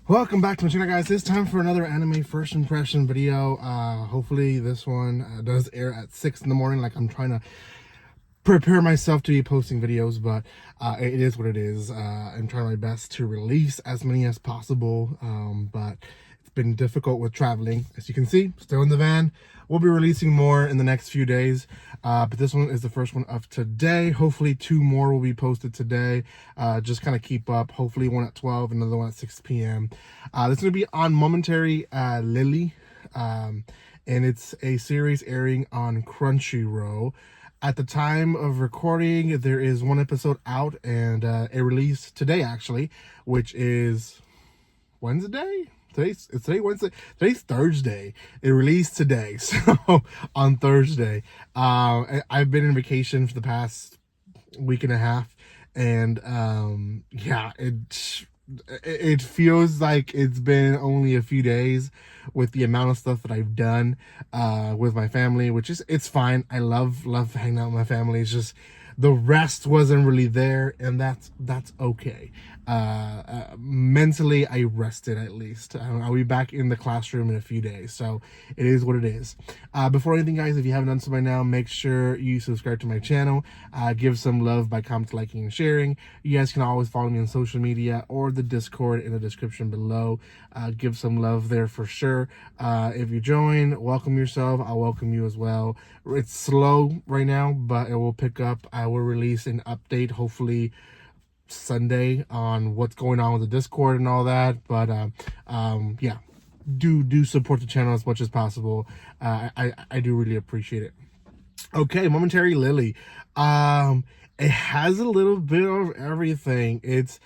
Welcome back to my channel, guys. It's time for another anime first impression video. Hopefully this one does air at 6 in the morning, like I'm trying to prepare myself to be posting videos, but it is what it is. I'm trying my best to release as many as possible, but it's been difficult with traveling. As you can see, still in the van. We'll be releasing more in the next few days, but this one is the first one of today. Hopefully 2 more will be posted today. Just kind of keep up. Hopefully one at 12, another one at 6 p.m. This is going to be on Momentary Lily, and it's a series airing on Crunchyroll. At the time of recording, there is 1 episode out, and it released today, actually, which is Wednesday? Today Wednesday. Today's Thursday. It released today, so on Thursday. I've been in vacation for the past week and a half, and yeah, it feels like it's been only a few days with the amount of stuff that I've done with my family, which is, it's fine. I love hanging out with my family. It's just the rest wasn't really there, and that's okay. Mentally, I rested at least. I'll be back in the classroom in a few days, so it is what it is. Before anything, guys, if you haven't done so by now, make sure you subscribe to my channel. Give some love by commenting, liking, and sharing. You guys can always follow me on social media or the Discord in the description below. Give some love there for sure. If you join, welcome yourself. I'll welcome you as well. It's slow right now, but it will pick up. I will release an update hopefully Sunday on what's going on with the Discord and all that. But yeah, do support the channel as much as possible. I do really appreciate it. Okay, Momentary Lily. It has a little bit of everything. It's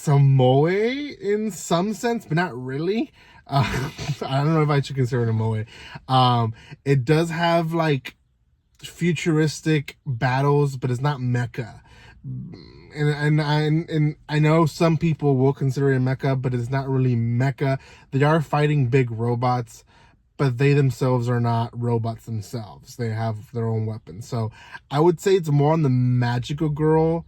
a moe in some sense, but not really. I don't know if I should consider it a moe. It does have like futuristic battles, but it's not mecha. And I know some people will consider it mecha, but it's not really mecha. They are fighting big robots, but they themselves are not robots themselves. They have their own weapons. So I would say it's more on the magical girl,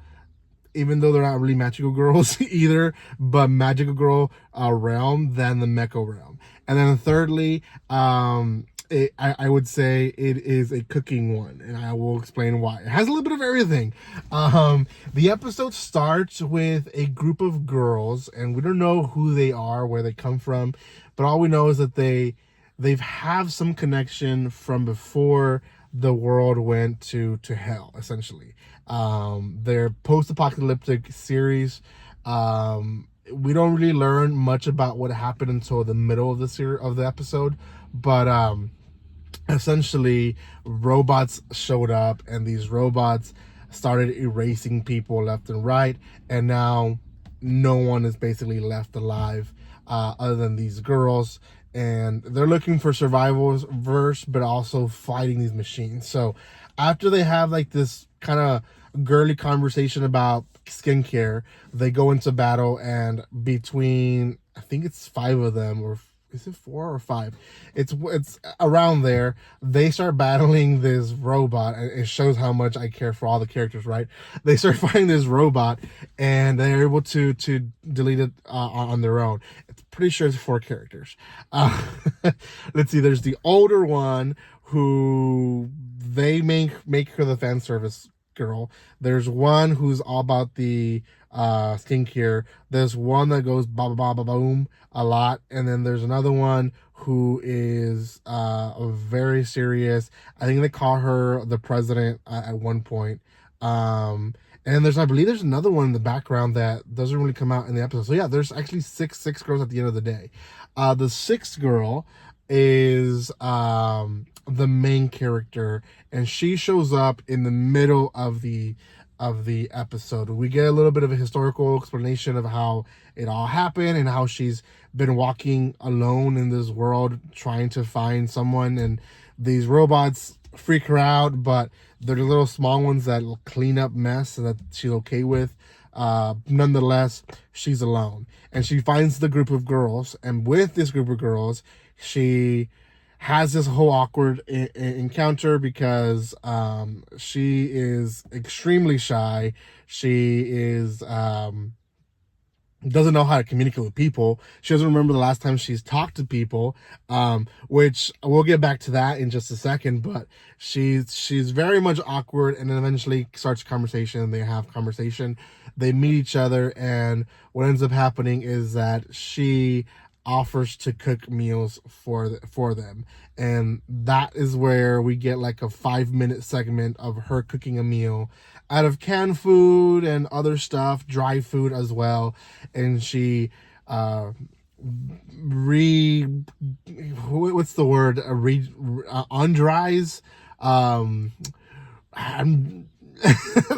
even though they're not really magical girls either, but magical girl realm than the mecha realm. And then thirdly, I would say it is a cooking one, and I will explain why. It has a little bit of everything. The episode starts with a group of girls, and we don't know who they are, where they come from, but all we know is that they've have some connection from before the world went to hell, essentially. They're post-apocalyptic series. We don't really learn much about what happened until the middle of the episode, but essentially robots showed up, and these robots started erasing people left and right, and now no one is basically left alive other than these girls, and they're looking for survivors but also fighting these machines. So after they have like this kind of girly conversation about skincare, they go into battle, and between, I think it's 5 of them, or is it 4 or 5? It's around there. They start battling this robot, and it shows how much I care for all the characters, right? They start fighting this robot, and they're able to delete it on their own. It's pretty sure it's 4 characters. Let's see. There's the older one who they make her the fan service girl. There's one who's all about the skincare. There's one that goes ba ba ba ba boom a lot, and then there's another one who is very serious. I think they call her the president at one point. And I believe there's another one in the background that doesn't really come out in the episode. So yeah, there's actually six girls at the end of the day. The 6th girl is the main character, and she shows up in the middle of the episode. We get a little bit of a historical explanation of how it all happened and how she's been walking alone in this world trying to find someone, and these robots freak her out, but they're the little small ones that will clean up mess that she's okay with. Nonetheless, she's alone, and she finds the group of girls, and with this group of girls she has this whole awkward encounter because she is extremely shy. She is doesn't know how to communicate with people. She doesn't remember the last time she's talked to people, which we'll get back to that in just a second. But she's very much awkward, and then eventually starts a conversation. They have conversation. They meet each other, and what ends up happening is that she offers to cook meals for them, and that is where we get like a 5-minute segment of her cooking a meal out of canned food and other stuff, dry food as well. And she what's the word, undries,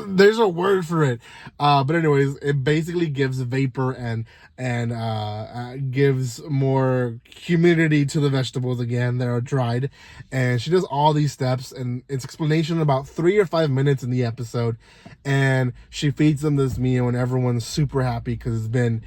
there's a word for it, but anyways, it basically gives vapor and gives more humidity to the vegetables again that are dried. And she does all these steps, and it's explanation about 3 or 5 minutes in the episode, and she feeds them this meal, and everyone's super happy because it's been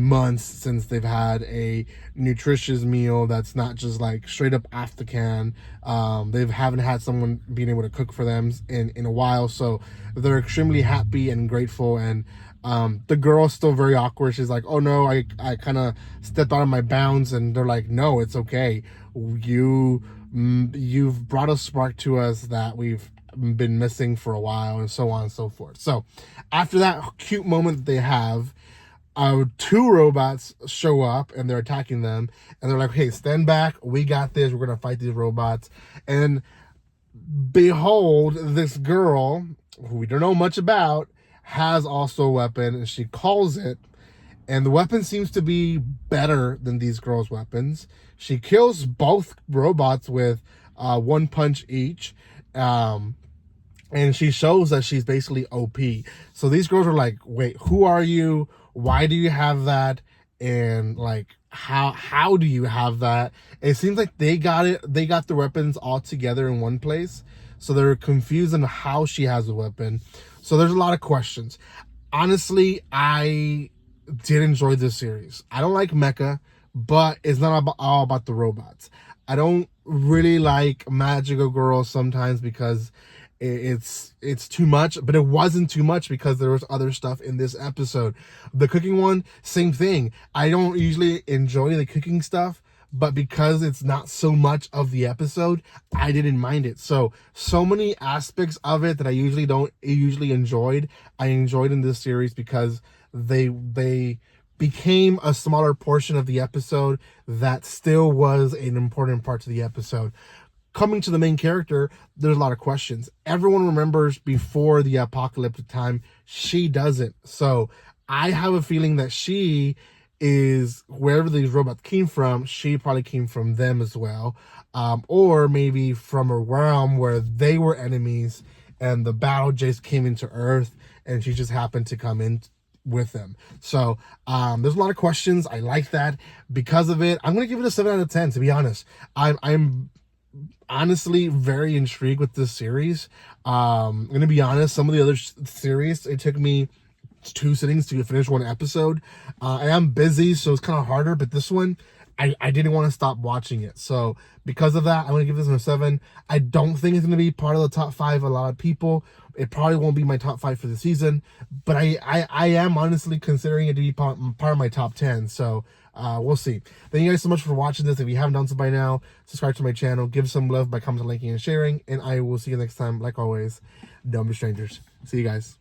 months since they've had a nutritious meal that's not just like straight up off the can. They haven't had someone being able to cook for them in a while, so they're extremely happy and grateful. And the girl's still very awkward. She's like, oh no, I kind of stepped out of my bounds. And they're like, no, it's okay. You've brought a spark to us that we've been missing for a while, and so on and so forth. So after that cute moment that they have, 2 robots show up and they're attacking them, and they're like, hey, stand back, we got this, we're gonna fight these robots. And behold, this girl, who we don't know much about, has also a weapon, and she calls it, and the weapon seems to be better than these girls' weapons. She kills both robots with 1 punch each, and she shows that she's basically OP. So these girls are like, wait, who are you? Why do you have that? And like, how do you have that? It seems like they got the weapons all together in one place, so they're confused on how she has a weapon. So there's a lot of questions. Honestly, I did enjoy this series. I don't like mecha, but it's not all about the robots. I don't really like magical girls sometimes because it's too much, but it wasn't too much because there was other stuff in this episode. The cooking one, same thing. I don't usually enjoy the cooking stuff, but because it's not so much of the episode, I didn't mind it. So many aspects of it that I usually enjoyed, I enjoyed in this series because they became a smaller portion of the episode that still was an important part to the episode. Coming to the main character, there's a lot of questions. Everyone remembers before the apocalyptic time. She doesn't. So I have a feeling that she is, wherever these robots came from, she probably came from them as well. Or maybe from a realm where they were enemies and the battle just came into Earth and she just happened to come in with them. So there's a lot of questions. I like that. Because of it, I'm going to give it a 7 out of 10, to be honest. I'm honestly very intrigued with this series. I'm gonna be honest, some of the other series, it took me 2 sittings to finish 1 episode. I am busy, so it's kind of harder, but this one, I didn't want to stop watching it. So because of that, I'm gonna give this one a 7. I don't think it's gonna be part of the top 5 of a lot of people. It probably won't be my top 5 for the season, but I am honestly considering it to be part of my top 10. So we'll see. Thank you guys so much for watching this. If you haven't done so by now, subscribe to my channel, give some love by commenting, liking, and sharing, and I will see you next time. Like always, don't be strangers. See you guys.